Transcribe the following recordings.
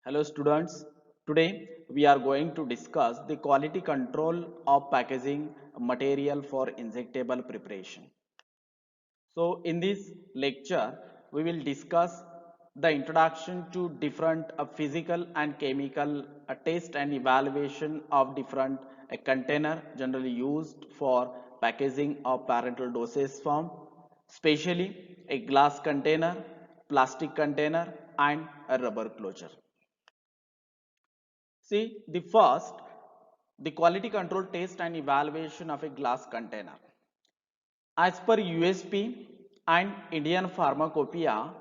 Hello students, today we are going to discuss the quality control of packaging material for injectable preparation. So in this lecture, we will discuss the introduction to different physical and chemical test and evaluation of different container generally used for packaging of parental dosage form, especially a glass container, plastic container and a rubber closure. See, the quality control test and evaluation of a glass container. As per USP and Indian Pharmacopoeia,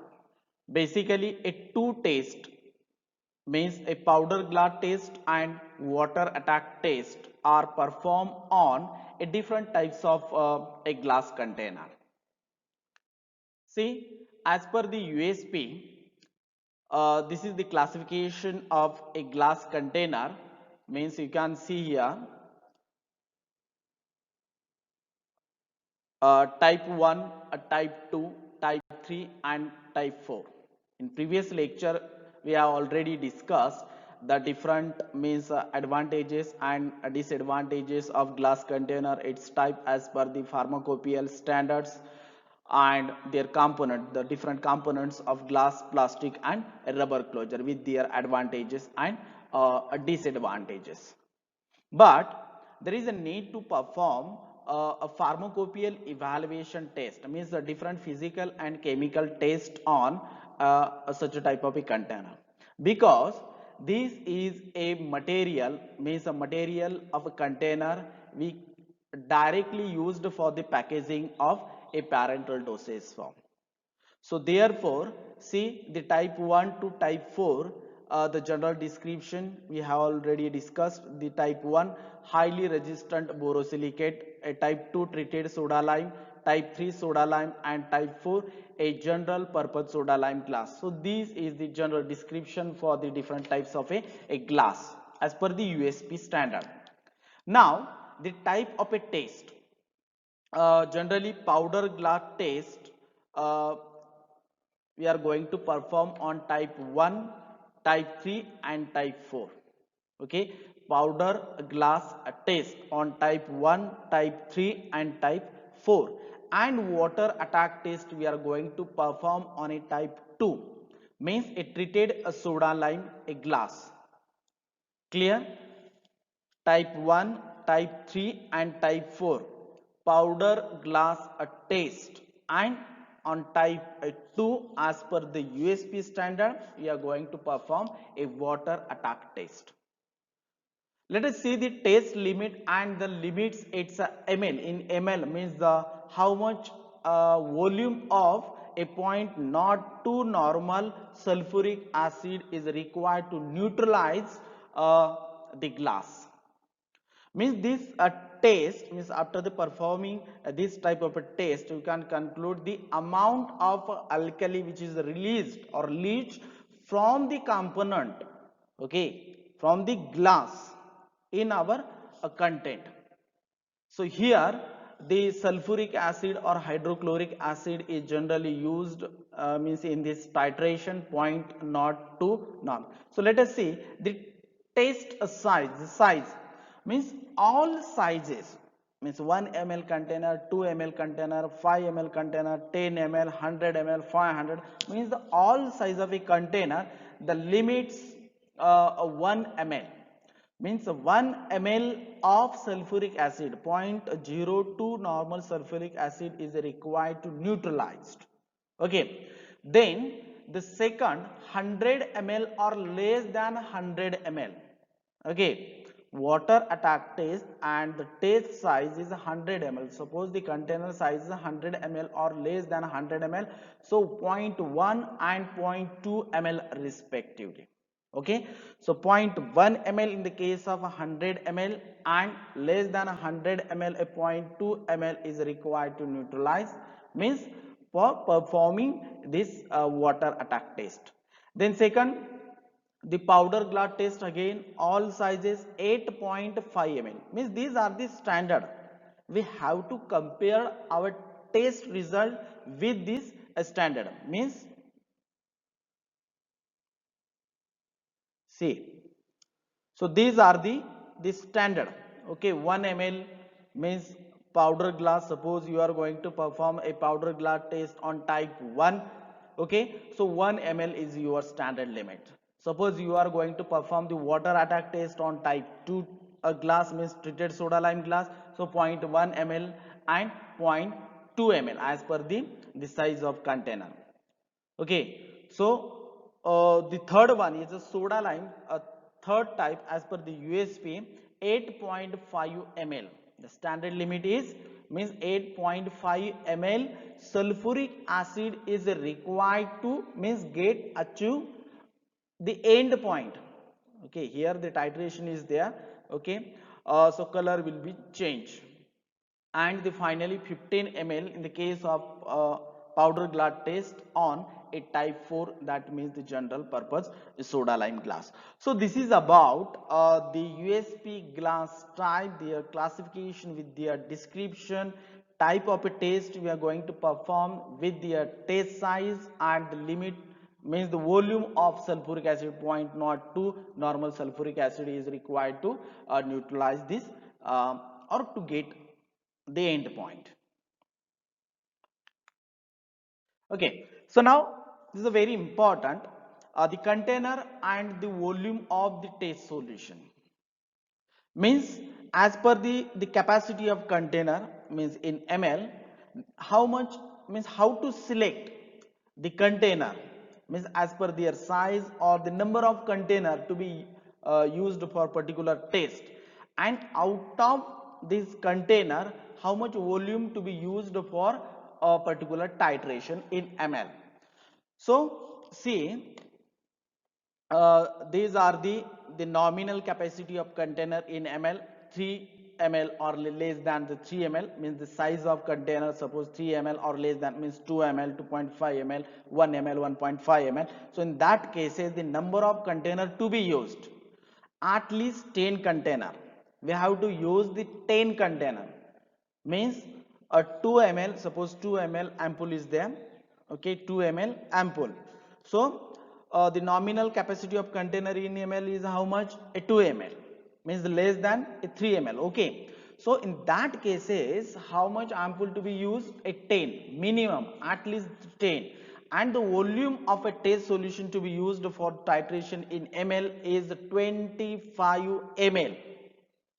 basically a two test means a powder glass test and water attack test are performed on a different types of a glass container. See, as per the USP, this is the classification of a glass container means you can see here type 1, type 2, type 3 and type 4. In previous lecture we have already discussed the different means advantages and disadvantages of glass container, its type as per the pharmacopoeial standards and their component, the different components of glass, plastic and rubber closure with their advantages and disadvantages. But there is a need to perform a pharmacopoeial evaluation test, means the different physical and chemical test on such a type of a container, because this is a material, means a material of a container we directly used for the packaging of a parental dosage form. So therefore, see the type 1 to type 4, the general description we have already discussed. The type 1 highly resistant borosilicate, a type 2 treated soda lime, type 3 soda lime and type 4 a general purpose soda lime glass. So this is the general description for the different types of a glass as per the USP standard. Now the type of a test, generally powder glass test, uh, we are going to perform on type 1, type 3 and type 4. Okay, powder glass test on type 1, type 3 and type 4, and water attack test we are going to perform on a type 2, means a treated a soda lime a glass. Clear? Type 1, type 3 and type 4 powder glass a test, and on type 2 as per the USP standard we are going to perform a water attack test. Let us see the test limit and the limits. It's a ml. In ml means the how much volume of a 0.02 normal sulfuric acid is required to neutralize the glass. Means this test means after the performing this type of a test you can conclude the amount of alkali which is released or leached from the component, okay, from the glass in our content. So here the sulfuric acid or hydrochloric acid is generally used, means in this titration point not to norm. So let us see the test size. The size means all sizes, means 1 ml container, 2 ml container, 5 ml container, 10 ml, 100 ml, 500, means the all size of a container. The limits 1 ml, means 1 ml of sulfuric acid, 0.02 normal sulfuric acid is required to neutralized. Okay, then the second 100 ml or less than 100 ml. Okay, water attack test and the test size is 100 ml. Suppose the container size is 100 ml or less than 100 ml, so 0.1 and 0.2 ml respectively. Okay, so 0.1 ml in the case of 100 ml and less than 100 ml a 0.2 ml is required to neutralize, means for performing this water attack test. Then second, the powder glass test, again all sizes 8.5 ml, means these are the standard. We have to compare our test result with this standard, means See, so these are the standard. Okay, 1 ml means powder glass. Suppose you are going to perform a powder glass test on type 1. Okay, so 1 ml is your standard limit. Suppose you are going to perform the water attack test on type 2 glass, means treated soda lime glass. So 0.1 ml and 0.2 ml as per the size of container. Okay, so the third one is a soda lime, a third type as per the USP, 8.5 ml. The standard limit is means 8.5 ml sulfuric acid is required to means get achieve the end point. Okay, here the titration is there. Okay, so color will be changed. And the finally 15 ml in the case of powder glass test on a type 4, that means the general purpose soda lime glass. So this is about the USP glass type, their classification with their description, type of a test we are going to perform with their test size, and the limit means the volume of sulfuric acid 0.02 normal sulfuric acid is required to neutralize this or to get the end point. Okay, so now this is a very important, the container and the volume of the test solution. Means as per the capacity of container, means in ml, how much, means how to select the container, means as per their size or the number of container to be used for particular test, and out of this container how much volume to be used for a particular titration in ml. So see, these are the nominal capacity of container in ml, 3 ml or less than the 3 ml, means the size of container. Suppose 3 ml or less than means 2 ml, 2.5 ml, 1 ml, 1.5 ml. So in that cases the number of container to be used, at least 10 container. We have to use the 10 container, means a 2 ml, suppose 2 ml ampoule is there. Okay, 2 ml ampoule. So the nominal capacity of container in ml is how much? A 2 ml, means less than a 3 ml. Okay, so in that cases how much ampoule to be used? A 10 minimum, at least 10. And the volume of a test solution to be used for titration in ml is 25 ml.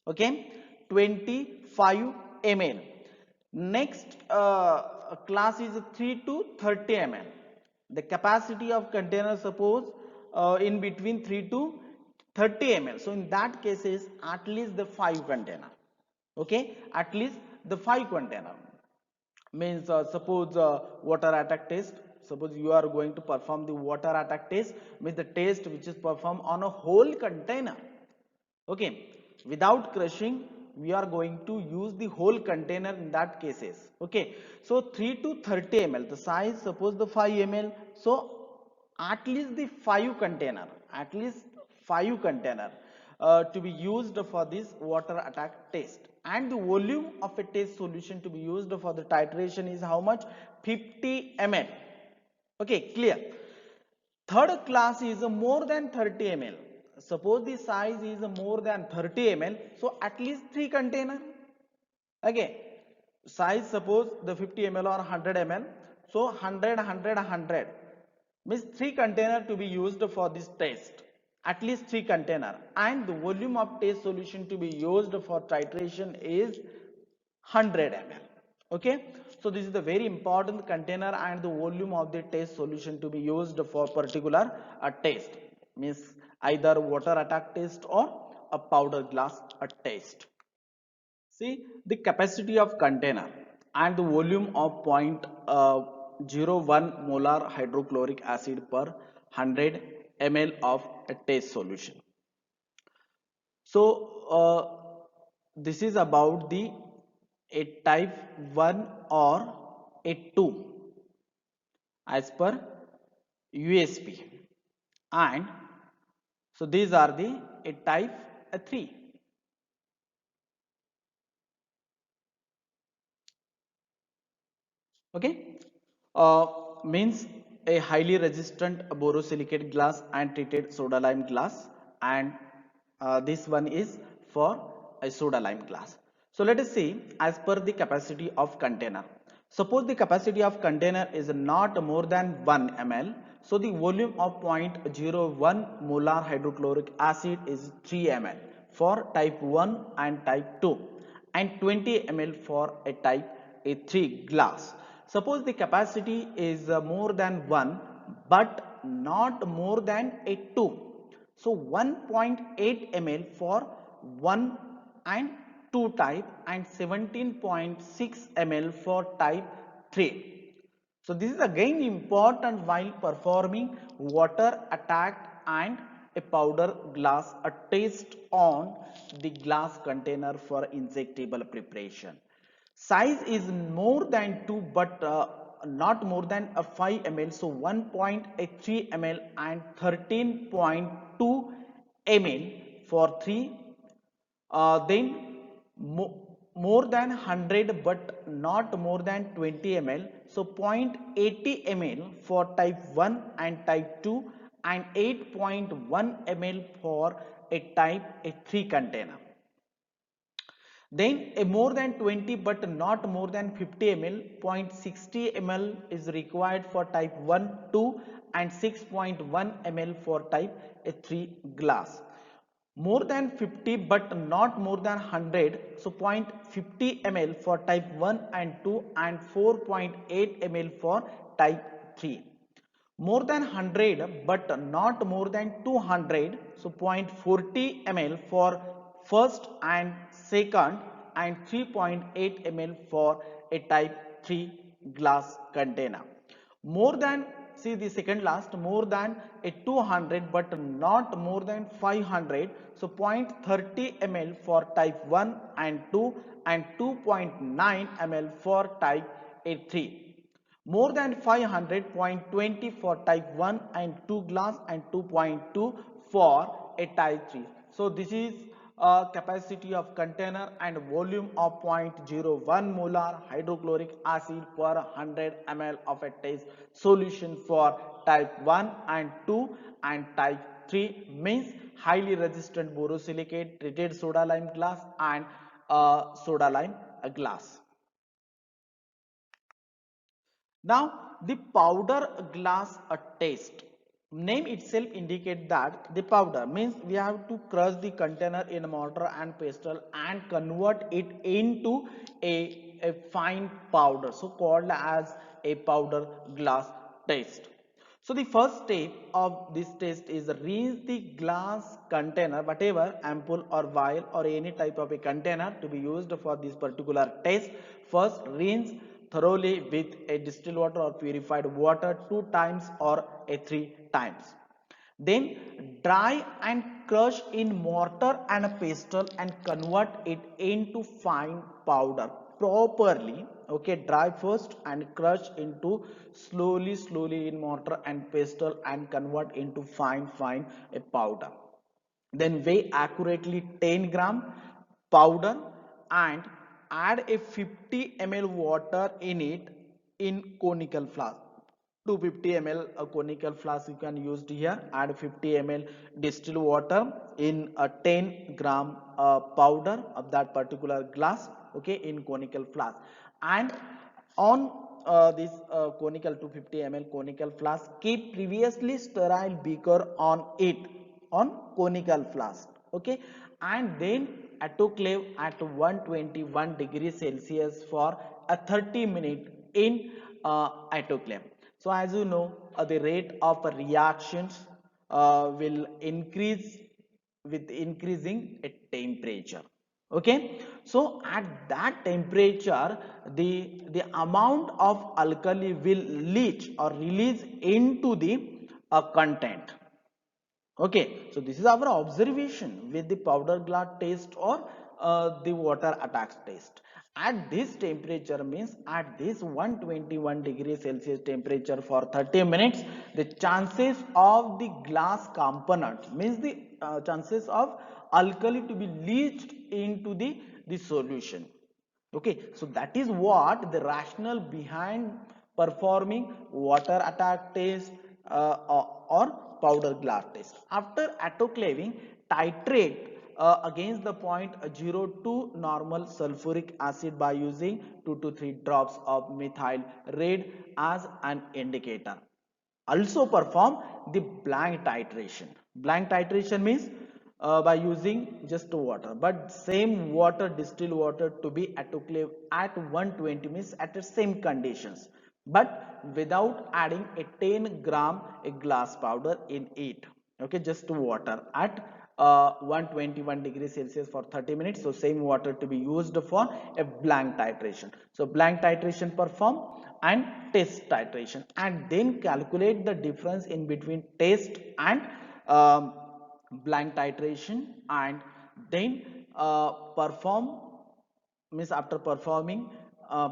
Okay, 25 ml. Next class is 3 to 30 ml. The capacity of container, suppose in between 3 to 30 ml. So in that case is at least the 5 container. Okay, at least the 5 container. Means suppose water attack test, suppose you are going to perform the water attack test, means the test which is performed on a whole container. Okay, without crushing we are going to use the whole container in that cases. Okay, so 3 to 30 ml the size, suppose the 5 ml. So at least the 5 container, at least 5 container to be used for this water attack test. And the volume of a test solution to be used for the titration is how much? 50 ml. Okay, clear. Third class is more than 30 ml. Suppose the size is more than 30 ml, so at least 3 container. Okay, size suppose the 50 ml or 100 ml, so 100, 100, 100 means 3 container to be used for this test. At least 3 container, and the volume of test solution to be used for titration is 100 ml. Okay, so this is the very important container and the volume of the test solution to be used for particular test, means either water attack test or a powder glass test. See, the capacity of container and the volume of 0.01 molar hydrochloric acid per 100 ml of a test solution. So this is about the a type 1 or a 2 as per USP, and so these are the a type a 3. Okay, means a highly resistant borosilicate glass and treated soda lime glass. and this one is for a soda lime glass. So let us see as per the capacity of container. Suppose the capacity of container is not more than 1 ml. So the volume of 0.01 molar hydrochloric acid is 3 ml for type 1 and type 2 and 20 ml for a type A3 glass. Suppose the capacity is more than 1 but not more than a 2. So 1.8 ml for 1 and 2 type and 17.6 ml for type 3. So this is again important while performing water attack and a powder glass a test on the glass container for injectable preparation. Size is more than 2 but not more than a 5 ml. So 1.3 ml and 13.2 ml for 3. Then more than 100 but not more than 20 ml. So 0.80 ml for type 1 and type 2 and 8.1 ml for a type A3 container. Then a more than 20 but not more than 50 ml, 0.60 ml is required for type 1, 2 and 6.1 ml for type A3 glass. More than 50 but not more than 100, so 0.50 ml for type 1 and 2 and 4.8 ml for type 3. More than 100 but not more than 200, so 0.40 ml for first and second and 3.8 ml for a type 3 glass container. More than, see the second last, more than a 200 but not more than 500, so 0.30 ml for type 1 and 2 and 2.9 ml for type A3. More than 500.20 for type 1 and 2 glass and 2.2 for a type 3. So this is capacity of container and volume of 0.01 molar hydrochloric acid per 100 ml of a test solution for type 1 and 2 and type 3 means highly resistant borosilicate, treated soda lime glass and soda lime glass. Now the powder glass test. Name itself indicate that the powder means we have to crush the container in mortar and pestle and convert it into a fine powder, so called as a powder glass test. So the first step of this test is rinse the glass container, whatever ampoule or vial or any type of a container to be used for this particular test. First rinse thoroughly with a distilled water or purified water 2 times or a 3 times. Then dry and crush in mortar and pestle and convert it into fine powder properly. Okay, dry first and crush into slowly in mortar and pestle and convert into fine a powder. Then weigh accurately 10 gram powder and add a 50 ml water in it in conical flask. 250 ml a conical flask you can use here. Add 50 ml distilled water in a 10 gram powder of that particular glass, okay, in conical flask. And on this conical 250 ml conical flask, keep previously sterile beaker on it, on conical flask, okay, and then autoclave at 121 degrees Celsius for a 30 minute in autoclave. So as you know, the rate of reactions will increase with increasing a temperature. Okay, so at that temperature the amount of alkali will leach or release into the content. Okay, so this is our observation with the powder glass test or the water attacks test. At this temperature means at this 121 degrees Celsius temperature for 30 minutes, the chances of the glass component means the chances of alkali to be leached into the solution. Okay, so that is what the rationale behind performing water attack test or powder glass test. After autoclaving, titrate against the point 0 normal sulfuric acid by using 2 to 3 drops of methyl red as an indicator. Also perform the blank titration. Blank titration means by using just water, but same water, distilled water, to be autoclave at 120, means at the same conditions, but without adding a 10 gram a glass powder in it. Okay, just water at 121 degrees Celsius for 30 minutes. So same water to be used for a blank titration. So blank titration perform and test titration, and then calculate the difference in between test and blank titration, and then perform, means after performing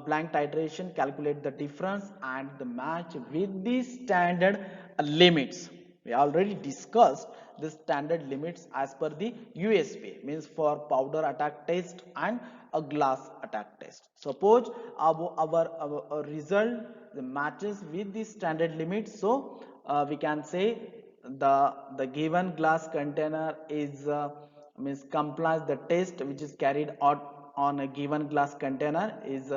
blank titration, calculate the difference and the match with the standard limits. We already discussed the standard limits as per the USP, means for powder attack test and a glass attack test. Suppose our result the matches with the standard limits, so we can say the given glass container is means complies the test which is carried out on a given glass container is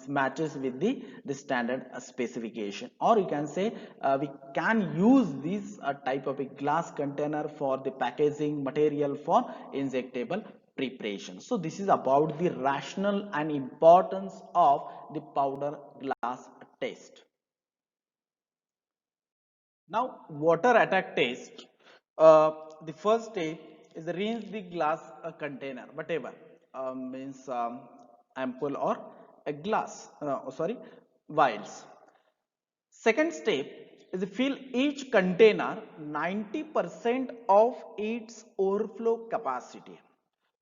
matches with the standard specification. Or you can say we can use this type of a glass container for the packaging material for injectable preparation. So this is about the rationale and importance of the powder glass test. Now, water attack test. The first step is rinse the glass container, whatever means ampoule or a glass, sorry, vials. Second step is fill each container 90% of its overflow capacity.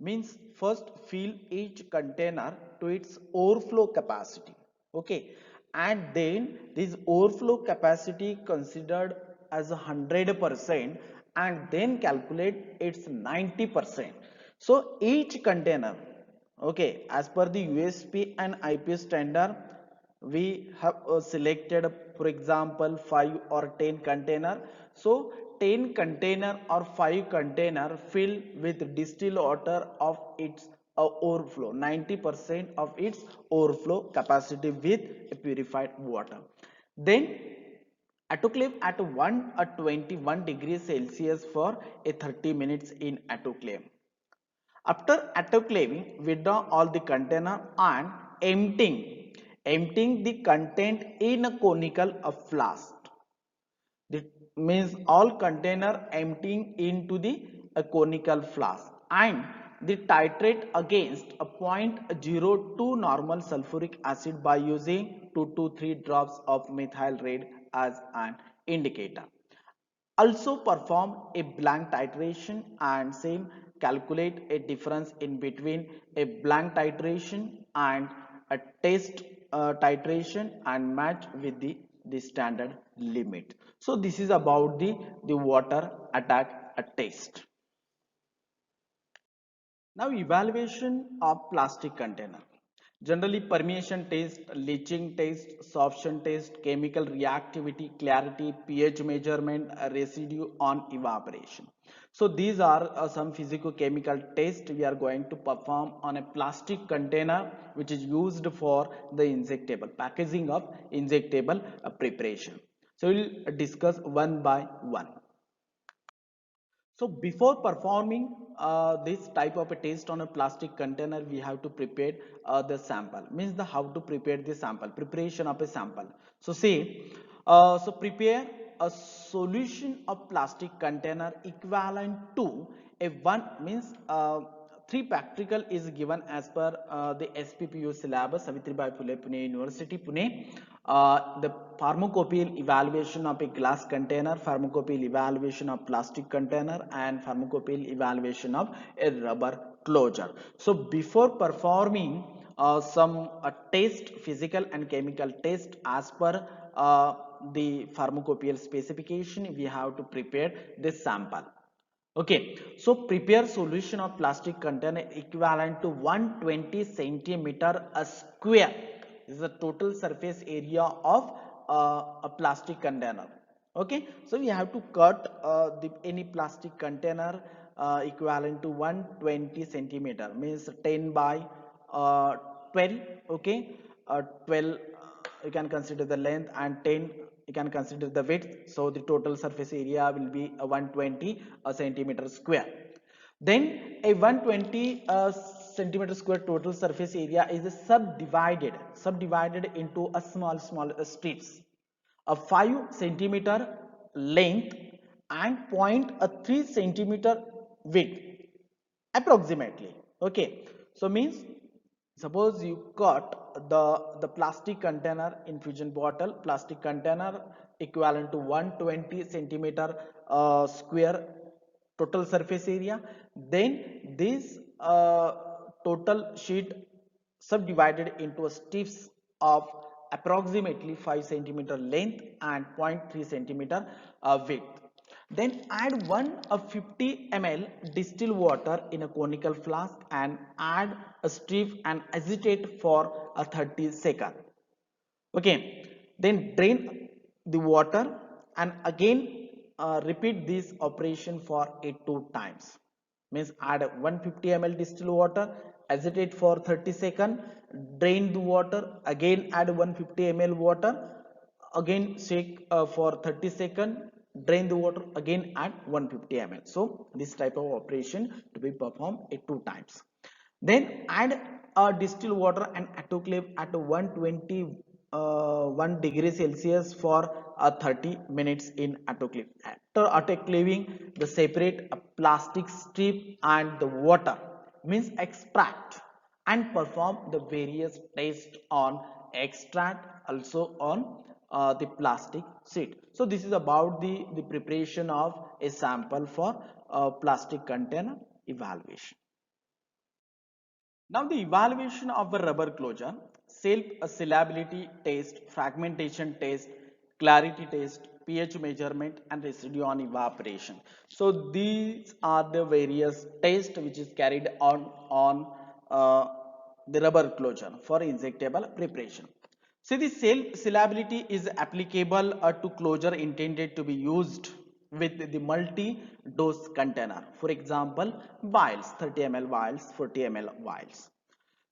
Means first fill each container to its overflow capacity. Okay, and then this overflow capacity considered as 100%, and then calculate its 90%. So each container, okay, as per the USP and IPS standard, we have selected for example 5 or 10 container. So 10 container or 5 container filled with distilled water of its overflow 90% of its overflow capacity with purified water, then autoclave at 121 degrees Celsius for a 30 minutes in autoclave. After autoclaving, withdraw all the container and emptying the content in a conical flask. That means all container emptying into the conical flask, and the titrate against a 0.02 normal sulfuric acid by using 2 to 3 drops of methyl red as an indicator. Also perform a blank titration and same calculate a difference in between a blank titration and a test titration and match with the standard limit. So this is about the water attack test. Now evaluation of plastic container. Generally permeation test, leaching test, sorption test, chemical reactivity, clarity, pH measurement, residue on evaporation. So these are some physico-chemical tests we are going to perform on a plastic container which is used for the injectable, packaging of injectable preparation. So we will discuss one by one. So before performing this type of a test on a plastic container, we have to prepare the sample. Means the how to prepare the sample, preparation of a sample. So see, so prepare a solution of plastic container equivalent to a one, means 3 practical is given as per the SPPU syllabus, Savitribai Phule Pune University Pune. The pharmacopoeial evaluation of a glass container, pharmacopoeial evaluation of plastic container, and pharmacopoeial evaluation of a rubber closure. So before performing some test, physical and chemical test as per the pharmacopoeial specification, we have to prepare this sample. Okay, so prepare solution of plastic container equivalent to 120 centimeter a square. This is the total surface area of a plastic container. Okay, so we have to cut any plastic container equivalent to 120 centimeter, means 10 by 12. Okay, 12 you can consider the length, and 10 you can consider the width. So the total surface area will be 120 centimeter square. Then a 120 centimeter square total surface area is subdivided into a small strips a 5 centimeter length and 0.3 centimeter width approximately. Okay, so means suppose you cut the plastic container, infusion bottle plastic container equivalent to 120 centimeter square total surface area, then this total sheet subdivided into strips of approximately 5 centimeter length and 0.3 centimeter width. Then add 1 of 50 ml distilled water in a conical flask and add a strip and agitate for a 30 second. Okay, then drain the water and again repeat this operation for 82 times. Means add 150 ml distilled water, agitate for 30 seconds, drain the water, again add 150 ml water, again shake for 30 seconds, drain the water, again add 150 ml. So this type of operation to be performed 82 times. Then add distilled water and autoclave at 120 1 degree Celsius for 30 minutes in autoclave. After autoclaving, the separate a plastic strip and the water, means extract, and perform the various tests on extract, also on the plastic sheet. So this is about the preparation of a sample for plastic container evaluation. Now the evaluation of a rubber closure, self-sealability test, fragmentation test, clarity test, pH measurement and residue on evaporation. So these are the various tests which is carried on the rubber closure for injectable preparation. See, the self-sealability is applicable to closure intended to be used with the multi-dose container. For example, vials, 30 ml vials, 40 ml vials.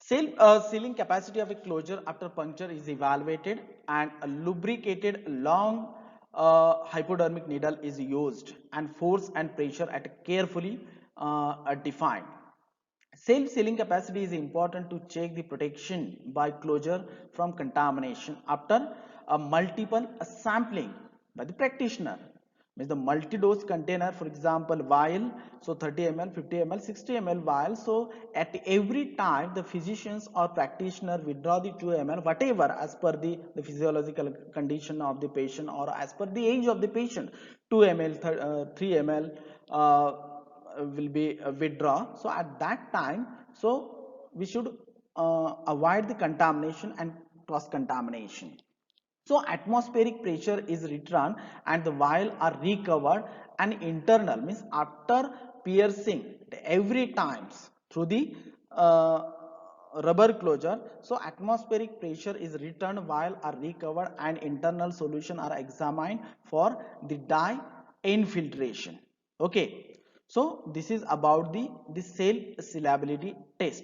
Sealing capacity of a closure after puncture is evaluated, and a lubricated long hypodermic needle is used, and force and pressure at carefully defined. Self-sealing capacity is important to check the protection by closure from contamination after a multiple sampling by the practitioner. Means the multi-dose container, for example, vial, so 30 ml, 50 ml, 60 ml vial. So at every time the physicians or practitioner withdraw the 2 ml, whatever as per the physiological condition of the patient or as per the age of the patient, 2 ml, 3 ml. Will be withdraw. So at that time, so we should avoid the contamination and cross contamination. So atmospheric pressure is returned and the vial are recovered, and internal, means after piercing every times through the rubber closure, so atmospheric pressure is returned, vial are recovered, and internal solution are examined for the dye infiltration. Okay, so this is about the self-sealability test.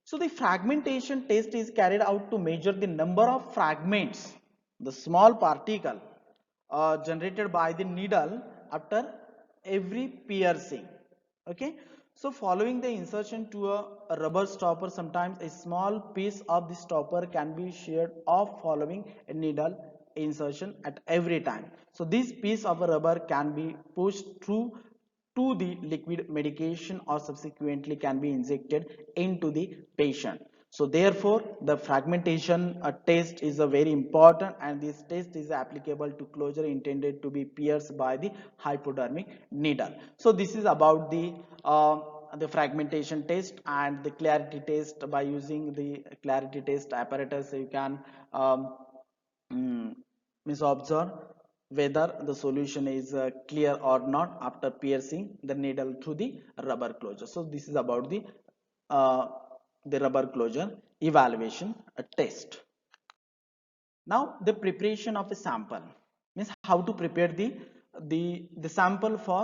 So the fragmentation test is carried out to measure the number of fragments, the small particle generated by the needle after every piercing. Okay, so following the insertion to a rubber stopper, sometimes a small piece of the stopper can be sheared off following a needle insertion at every time. So this piece of a rubber can be pushed through to the liquid medication or subsequently can be injected into the patient. So therefore the fragmentation test is a very important, and this test is applicable to closure intended to be pierced by the hypodermic needle. So this is about the fragmentation test and the clarity test. By using the clarity test apparatus, you can mm, observe whether the solution is clear or not after piercing the needle through the rubber closure. So this is about uh, the rubber closure evaluation test. Now the preparation of a sample, means how to prepare the sample for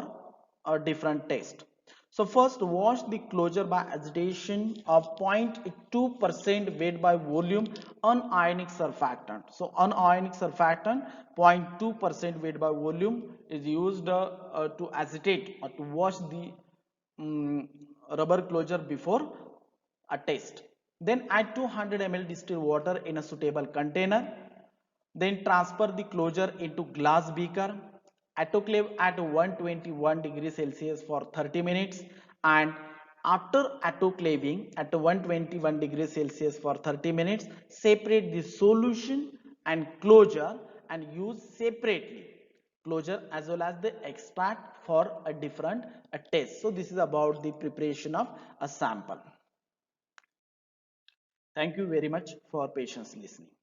a different test. So first, wash the closure by agitation of 0.2% weight by volume anionic surfactant. So anionic surfactant 0.2% weight by volume is used to agitate or to wash the um, rubber closure before a test. Then add 200 ml distilled water in a suitable container. Then transfer the closure into glass beaker. Autoclave at 121 degrees Celsius for 30 minutes, and after autoclaving at 121 degrees Celsius for 30 minutes, separate the solution and closure and use separately closure as well as the extract for a different test. So this is about the preparation of a sample. Thank you very much for patience listening.